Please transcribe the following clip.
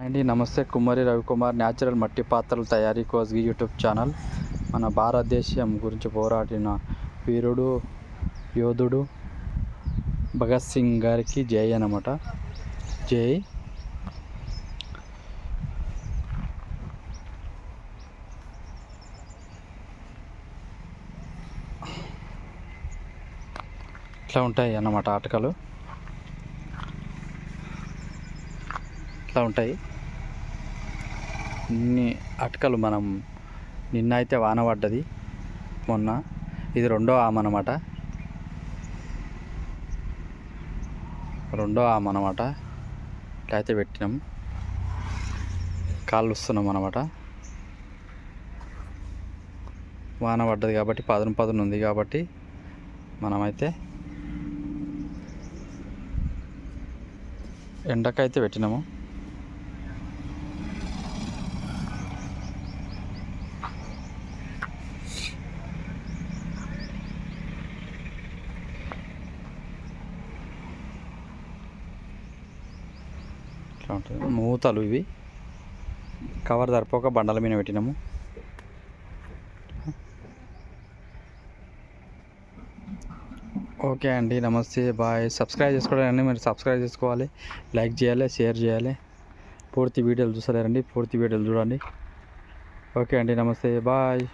అండి నమస్తే. కుమ్మరి రవికుమార్ న్యాచురల్ మట్టి పాత్రల తయారీ కోస్ యూట్యూబ్ ఛానల్. మన భారతదేశం గురించి పోరాడిన వీరుడు యోధుడు భగత్ సింగ్ గారికి జై అన్నమాట. జై. ఇట్లా ఉంటాయి అన్నమాట ఆటకాలు. ఇట్లా ఉంటాయి ఇన్ని అటకలు. మనం నిన్న అయితే వాన పడ్డది, మొన్న ఇది రెండో ఆమె అన్నమాట. ఇట్లా అయితే పెట్టినాం, కాళ్ళు వస్తున్నాం అన్నమాట. వాన పడ్డది కాబట్టి పదును ఉంది కాబట్టి మనమైతే ఎండకైతే పెట్టినాము. ఇట్లా ఉంటుంది. మూతలు ఇవి కవర్ సరిపోక బండల మీద పెట్టినాము. ఓకే అండి, నమస్తే, బాయ్. సబ్స్క్రైబ్ చేసుకోవాలండి, మీరు సబ్స్క్రైబ్ చేసుకోవాలి, లైక్ చేయాలి, షేర్ చేయాలి. పూర్తి వీడియోలు చూసలేరండి, పూర్తి వీడియోలు చూడండి. ఓకే అండి, నమస్తే, బాయ్.